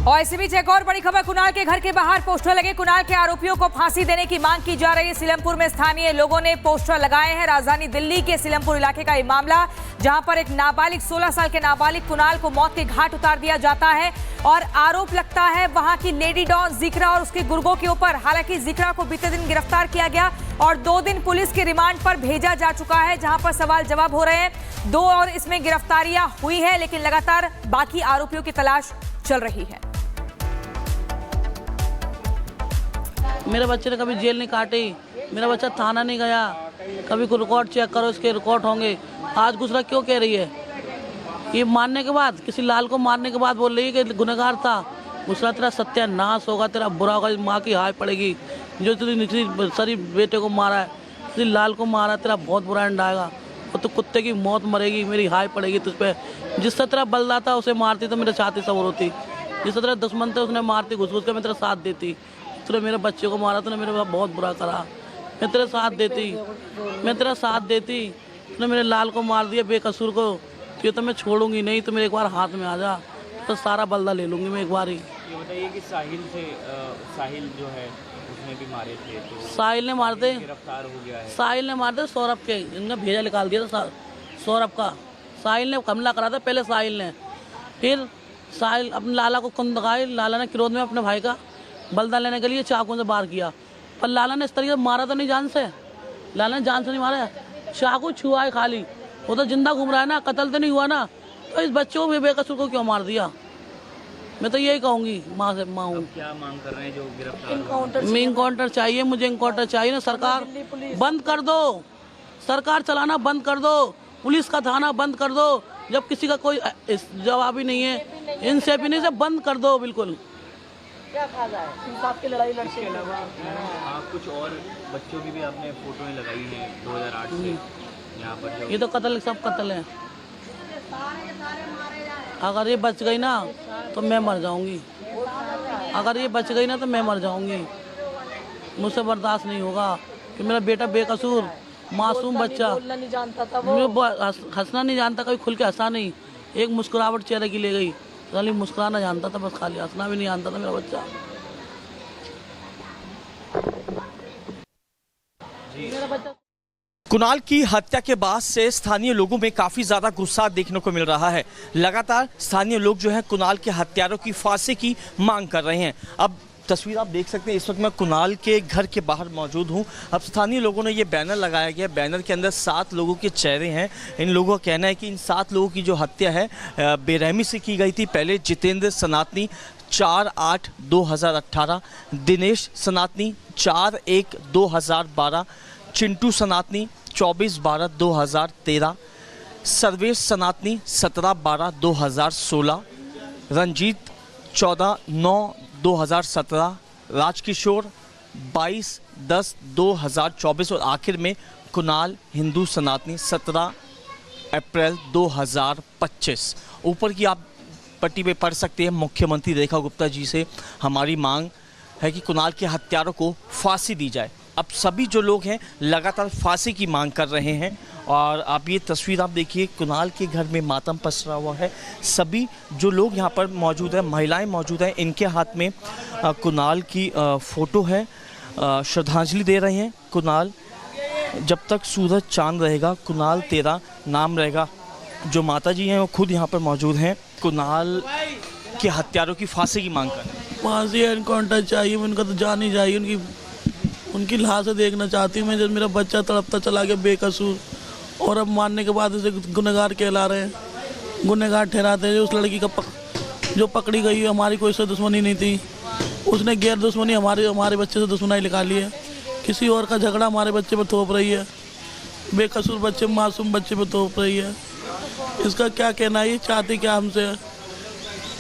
और इसी बीच एक और बड़ी खबर, कुणाल के घर के बाहर पोस्टर लगे। कुणाल के आरोपियों को फांसी देने की मांग की जा रही है। सीलमपुर में स्थानीय लोगों ने पोस्टर लगाए हैं। राजधानी दिल्ली के सीलमपुर इलाके का ये मामला, जहां पर एक नाबालिग 16 साल के नाबालिग कुणाल को मौत के घाट उतार दिया जाता है और आरोप लगता है वहां की लेडी डॉन जिक्रा और उसके गुर्गों के ऊपर। हालांकि जिक्रा को बीते दिन गिरफ्तार किया गया और 2 दिन पुलिस के रिमांड पर भेजा जा चुका है, जहां पर सवाल जवाब हो रहे हैं। 2 और इसमें गिरफ्तारियां हुई है, लेकिन लगातार बाकी आरोपियों की तलाश चल रही है। मेरे बच्चे ने कभी जेल नहीं काटी, मेरा बच्चा थाना नहीं गया, कभी को रिकॉर्ड चेक करो, इसके रिकॉर्ड होंगे। आज गुजरा क्यों कह रही है? ये मारने के बाद, किसी लाल को मारने के बाद बोल रही है कि गुनहगार था। गुजरा तेरा सत्यानाश होगा, तेरा बुरा होगा, माँ की हाय पड़ेगी। जो तुझे सरी बेटे को मारा है, किसी लाल को मारा, तेरा बहुत बुरा एंड आएगा और तो कुत्ते की मौत मरेगी, मेरी हाय पड़ेगी तुझ पर। जिससे तेरा बलदा था उसे मारती तो मेरे छाती सवर होती, जिससे तेरा दुश्मन थे उसने मारती, घुस घुस के मैं तेरा साथ देती। तूने मेरे बच्चे को मारा, तूने मेरे बहुत बुरा करा, मैं तेरे साथ देती, मैं तेरा साथ देती। तूने मेरे लाल को मार दिया बेकसूर को, ये तो मैं छोड़ूंगी नहीं। तो मेरे एक बार हाथ में आ जा तो सारा बलदा ले लूँगी मैं एक बार ही। ये बताइए कि साहिल जो है उसने भी मारे थे, तो साहिल ने मारते, गिरफ्तार हो गया है। साहिल ने मारते सौरभ के, इनका भेजा निकाल दिया था सौरभ का। साहिल ने हमला करा था पहले, साहिल ने, फिर साहिल अपने लाला को कुंद लगाए। लाला ने क्रोध में अपने भाई का बलदा लेने के लिए चाकू से वार किया, पर लाला ने इस तरीके से मारा तो नहीं जान से, लाला ने जान से नहीं मारा, चाकू छुआ है खाली। वो तो जिंदा घूम रहा है ना, कत्ल तो नहीं हुआ ना, तो इस बच्चों को बेकसूर को क्यों मार दिया? मैं तो यही कहूँगी माँ से, माँ हूँ। क्या मांग कर रहे हैं जो गिरफ्तार? मैं इनकाउंटर चाहिए, मुझे इनकाउंटर चाहिए ना। सरकार बंद कर दो, सरकार चलाना बंद कर दो, पुलिस का थाना बंद कर दो। जब किसी का कोई जवाब ही नहीं है, इनसे भी नहीं, से बंद कर दो बिल्कुल। क्या कहा जाए, इंसाफ की लड़ाई लड़ते। इसके अलावा कुछ और बच्चों की भी आपने फोटोएं लगाई हैं 2008 से यहाँ पर जो... ये तो कत्ल, सब कत्ल है। अगर ये बच गई ना तो मैं मर जाऊंगी, अगर ये बच गई ना तो मैं मर जाऊंगी। मुझसे बर्दाश्त नहीं होगा कि मेरा बेटा बेकसूर मासूम बच्चा, बोलना नहीं जानता था वो, हंसना नहीं जानता, कभी खुल के हंसा नहीं, एक मुस्कुराहट चेहरे की ले गई, खाली मुस्कुराना जानता था बस, खाली हंसना भी नहीं जानता था मेरा बच्चा। कुणाल की हत्या के बाद से स्थानीय लोगों में काफी ज्यादा गुस्सा देखने को मिल रहा है। लगातार स्थानीय लोग जो है कुणाल के हत्यारों की फांसी की मांग कर रहे हैं। अब तस्वीर आप देख सकते हैं, इस वक्त मैं कुणाल के घर के बाहर मौजूद हूं। अब स्थानीय लोगों ने ये बैनर लगाया गया, बैनर के अंदर 7 लोगों के चेहरे हैं। इन लोगों का कहना है कि इन 7 लोगों की जो हत्या है बेरहमी से की गई थी। पहले जितेंद्र सनातनी 4/8/2018, दिनेश सनातनी 4/1/2012, चिंटू सनातनी 24/12/2013, सर्वेश सनातनी 17/12/2016, रंजीत 14/9/2017, राजकिशोर 22/10/2024 और आखिर में कुणाल हिंदू सनातनी 17 अप्रैल 2025। ऊपर की आप पट्टी पे पढ़ सकते हैं, मुख्यमंत्री रेखा गुप्ता जी से हमारी मांग है कि कुणाल के हत्यारों को फांसी दी जाए। अब सभी जो लोग हैं लगातार फांसी की मांग कर रहे हैं। और आप ये तस्वीर आप देखिए, कुणाल के घर में मातम पसरा हुआ है। सभी जो लोग यहाँ पर मौजूद हैं, महिलाएं मौजूद हैं, इनके हाथ में कुणाल की फ़ोटो है, श्रद्धांजलि दे रहे हैं। कुणाल, जब तक सूरज चांद रहेगा कुणाल तेरा नाम रहेगा। जो माता जी हैं वो खुद यहाँ पर मौजूद हैं, कुणाल के हत्यारों की फांसी की मांग कर रहे हैं। फांसी एनकाउंटर चाहिए, उनका तो जान ही चाहिए, उनकी लाश देखना चाहती हूँ मैं। जब मेरा बच्चा तड़पता चला गया बेकसूर, और अब मारने के बाद उसे गुनहगार कहला रहे हैं, गुनहगार ठहराते हैं। उस लड़की का जो पकड़ी गई है, हमारी कोई से दुश्मनी नहीं थी, उसने गैर दुश्मनी हमारे बच्चे से दुश्मनी निकाली है। किसी और का झगड़ा हमारे बच्चे पर थोप रही है, बेकसूर बच्चे, मासूम बच्चे पर थोप रही है। इसका क्या कहना है? ये चाहती क्या हमसे?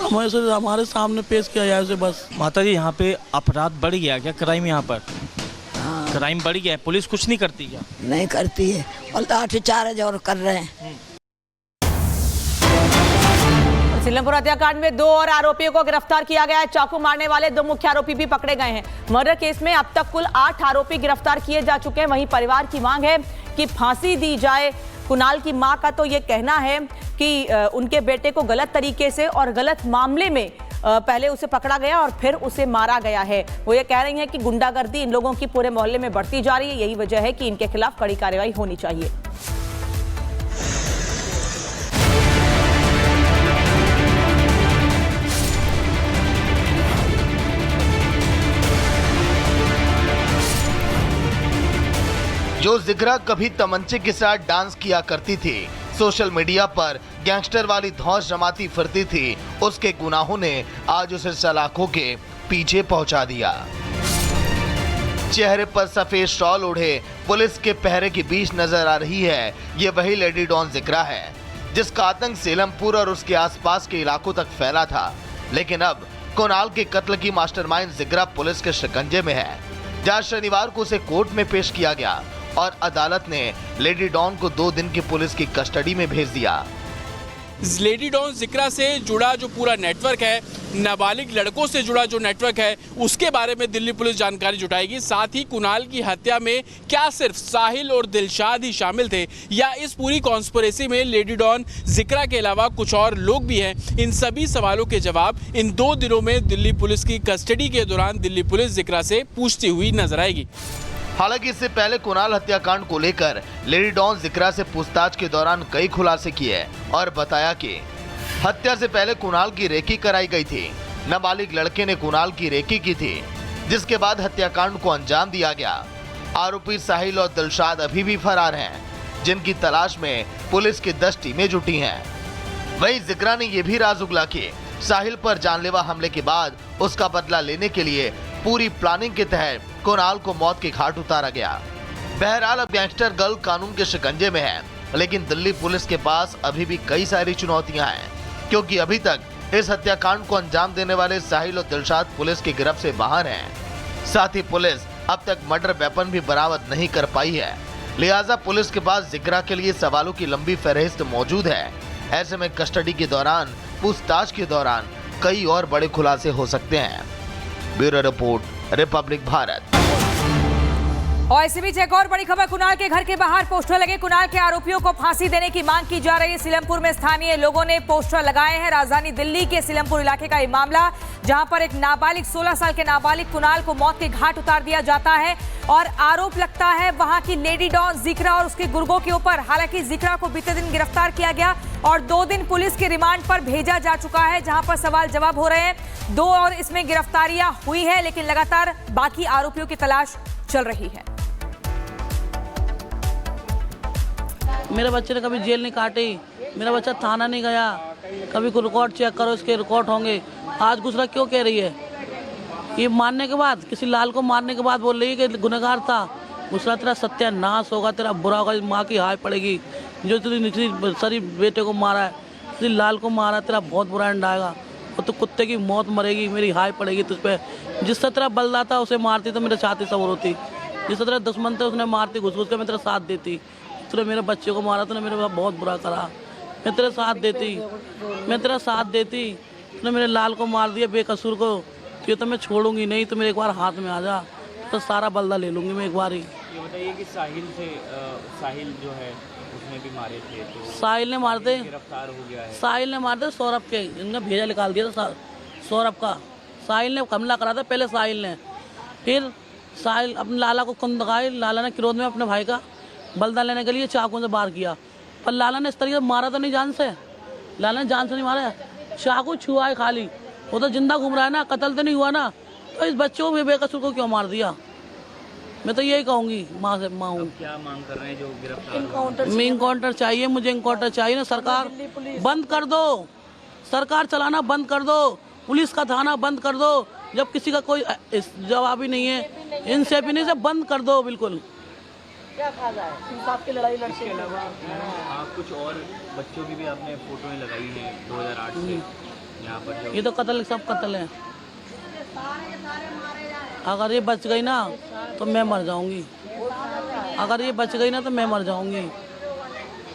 हमारे सामने पेश किया जाए उसे बस। माता जी, यहाँ पे अपराध बढ़ गया क्या? क्राइम यहाँ पर क्राइम बढ़ गया है, पुलिस कुछ नहीं करती क्या? नहीं करती है, और लाठीचार्ज और कर रहे हैं। सीलमपुर हत्याकांड में 2 और आरोपियों को गिरफ्तार किया गया है। चाकू मारने वाले 2 मुख्य आरोपी भी पकड़े गए हैं। मर्डर केस में अब तक कुल 8 आरोपी गिरफ्तार किए जा चुके हैं। वहीं परिवार की मांग है कि फांसी दी जाए। कुणाल की मां का तो ये कहना है कि उनके बेटे को गलत तरीके से और गलत मामले में पहले उसे पकड़ा गया और फिर उसे मारा गया है। वो ये कह रही हैं कि गुंडागर्दी इन लोगों की पूरे मोहल्ले में बढ़ती जा रही है, यही वजह है कि इनके खिलाफ कड़ी कार्रवाई होनी चाहिए। जो जिग्रा कभी तमंचे के साथ डांस किया करती थी, सोशल मीडिया पर गैंगस्टर वाली धौंस जमाती फिरती थी, उसके गुनाहों ने आज उसे सलाखों के पीछे पहुंचा दिया। चेहरे पर सफेद शॉल ओढ़े पुलिस के पहरे के बीच नजर आ रही है ये वही लेडी डॉन जिग्रा है जिसका आतंक सीलमपुर और उसके आसपास के इलाकों तक फैला था। लेकिन अब कुणाल के कत्ल की मास्टरमाइंड जिग्रा पुलिस के शिकंजे में है, जहां शनिवार को उसे कोर्ट में पेश किया गया और अदालत ने लेडी डॉन को 2 दिन की पुलिस की कस्टडी में भेज दिया। लेडी डॉन जिक्रा से जुड़ा जो पूरा नेटवर्क है, नाबालिग लड़कों से जुड़ा जो नेटवर्क है, उसके बारे में दिल्ली पुलिस जानकारी जुटाएगी। साथ ही कुणाल की हत्या में क्या सिर्फ साहिल और दिलशाद ही शामिल थे या इस पूरी कॉन्स्पिरेसी में लेडी डॉन जिक्रा के अलावा कुछ और लोग भी हैं, इन सभी सवालों के जवाब इन 2 दिनों में दिल्ली पुलिस की कस्टडी के दौरान दिल्ली पुलिस जिक्रा से पूछती हुई नजर आएगी। हालांकि इससे पहले कुणाल हत्याकांड को लेकर लेडी डॉन जिक्रा से पूछताछ के दौरान कई खुलासे किए और बताया कि हत्या से पहले कुणाल की रेकी कराई गई थी। नाबालिग लड़के ने कुणाल की रेकी की थी, जिसके बाद हत्याकांड को अंजाम दिया गया। आरोपी साहिल और दिलशाद अभी भी फरार हैं, जिनकी तलाश में पुलिस की 10 टीमें जुटी हैं। वहीं जिक्रा ने यह भी राज उगला कि साहिल पर जानलेवा हमले के बाद उसका बदला लेने के लिए पूरी प्लानिंग के तहत कुणाल को मौत के घाट उतारा गया। बहरहाल अब गैंगस्टर गर्ल कानून के शिकंजे में है, लेकिन दिल्ली पुलिस के पास अभी भी कई सारी चुनौतियां हैं, क्योंकि अभी तक इस हत्याकांड को अंजाम देने वाले साहिल और दिलशाद पुलिस की गिरफ्त से बाहर हैं। साथ ही पुलिस अब तक मर्डर वेपन भी बरामद नहीं कर पाई है, लिहाजा पुलिस के पास जिक्रा के लिए सवालों की लंबी फहरिस्त मौजूद है। ऐसे में कस्टडी के दौरान, पूछताछ के दौरान कई और बड़े खुलासे हो सकते हैं। Bureau report, Republic Bharat. और इसी बीच एक और बड़ी खबर, कुणाल के घर के बाहर पोस्टर लगे। कुणाल के आरोपियों को फांसी देने की मांग की जा रही है। सीलमपुर में स्थानीय लोगों ने पोस्टर लगाए हैं। राजधानी दिल्ली के सीलमपुर इलाके का ये मामला, जहां पर एक नाबालिग 16 साल के नाबालिग कुणाल को मौत के घाट उतार दिया जाता है और आरोप लगता है वहां की लेडी डॉन जिक्रा और उसके गुर्गों के ऊपर। हालांकि जिक्रा को बीते दिन गिरफ्तार किया गया और 2 दिन पुलिस के रिमांड पर भेजा जा चुका है, जहां पर सवाल जवाब हो रहे हैं। 2 और इसमें गिरफ्तारियां हुई हैं, लेकिन लगातार बाकी आरोपियों की तलाश चल रही है। मेरे बच्चे ने कभी जेल नहीं काटी, मेरा बच्चा थाना नहीं गया, कभी कोई रिकॉर्ड चेक करो, इसके रिकॉर्ड होंगे। आज गुजरा क्यों कह रही है? ये मारने के बाद, किसी लाल को मारने के बाद बोल रही है कि गुनहगार था। गुजरा तेरा सत्यानाश होगा, तेरा बुरा होगा, माँ की हाय पड़ेगी। जो तेरी सरी बेटे को मारा है, किसी लाल को मारा, तेरा बहुत बुरा एंड आएगा। वो तो कुत्ते की मौत मरेगी, मेरी हाय पड़ेगी तुझ पर। जिससे तेरा बलदा था उसे मारती तो मेरे छाती सवर होती, जिससे तेरा दुश्मन था उसने मारती घुस घुस के, मैं तेरा साथ देती। तूने मेरे बच्चे को मारा, तूने मेरे साथ बहुत बुरा करा, मैं तेरे साथ देती, मैं तेरा साथ देती। तूने मेरे लाल को मार दिया बेकसूर को, ये तो मैं छोड़ूंगी नहीं। तो मेरे एक बार हाथ में आ जा तो सारा बलदा ले लूंगी मैं एक बार ही। ये बताइए कि साहिल जो है उसने भी मारे थे, तो साहिल ने मारते, गिरफ्तार हो गया है। साहिल ने मारते सौरभ के, इनका भेजा निकाल दिया था सौरभ का। साहिल ने हमला करा था पहले, साहिल ने, फिर साहिल अपने लाला को कुंद लगाई। लाला ने क्रोध में अपने भाई का बलदा लेने के लिए चाकू से वार किया, पर लाला ने इस तरीके से मारा तो नहीं जान से, लाला ने जान से नहीं मारा, चाकू छुआ है खाली। वो तो जिंदा घूम रहा है ना, कत्ल तो नहीं हुआ ना, तो इस बच्चे को बेकसूर को क्यों मार दिया? मैं तो यही कहूँगी, माँ से माँ हूँ। क्या मांग कर रहे हैं जो गिरफ्तार? मैं इनकाउंटर चाहिए, मुझे इनकाउंटर चाहिए ना। सरकार बंद कर दो, सरकार चलाना बंद कर दो, पुलिस का थाना बंद कर दो। जब किसी का कोई जवाब ही नहीं है, इनसे भी नहीं, से बंद कर दो बिल्कुल। क्या खा जाए, इंसाफ की लड़ाई लड़ते। इसके अलावा कुछ और बच्चों की भी आपने फोटोएं लगाई हैं 2008 से यहाँ पर। ये तो कत्ल, सब कत्ल है। अगर ये बच गई ना तो मैं मर जाऊंगी, अगर ये बच गई ना तो मैं मर जाऊंगी।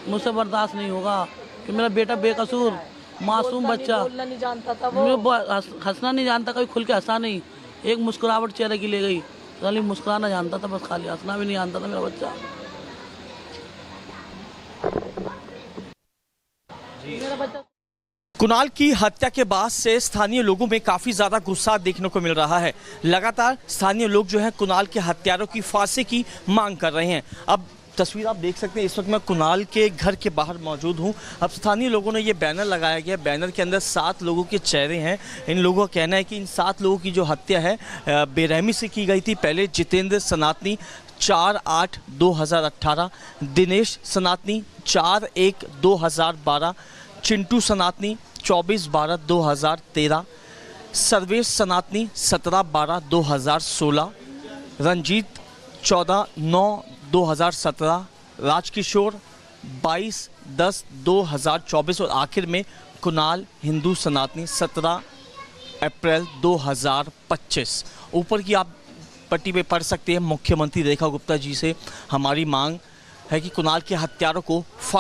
मुझसे बर्दाश्त नहीं होगा कि मेरा बेटा बेकसूर मासूम बच्चा, हंसना नहीं जानता, कभी खुल के हंसा नहीं, एक मुस्कुराहट चेहरे की ले गई, खाली मुस्कुराना जानता था बस, खाली हंसना भी नहीं जानता था मेरा बच्चा। कुणाल की हत्या के बाद से स्थानीय लोगों में काफ़ी ज़्यादा गुस्सा देखने को मिल रहा है। लगातार स्थानीय लोग जो है कुणाल के हत्यारों की फांसी की मांग कर रहे हैं। अब तस्वीर आप देख सकते हैं, इस वक्त मैं कुणाल के घर के बाहर मौजूद हूं। अब स्थानीय लोगों ने ये बैनर लगाया गया, बैनर के अंदर 7 लोगों के चेहरे हैं। इन लोगों का कहना है कि इन 7 लोगों की जो हत्या है बेरहमी से की गई थी। पहले जितेंद्र सनातनी 4/8/2018, दिनेश सनातनी 4/1/2012, चिंटू सनातनी 24/12/2013, सर्वेश सनातनी 17/12/2016, रंजीत 14/9/2017, राजकिशोर 22/10/2024 और आखिर में कुणाल हिंदू सनातनी 17 अप्रैल 2025। ऊपर की आप पट्टी पे पढ़ सकते हैं, मुख्यमंत्री रेखा गुप्ता जी से हमारी मांग है कि कुणाल के हत्यारों को फांसी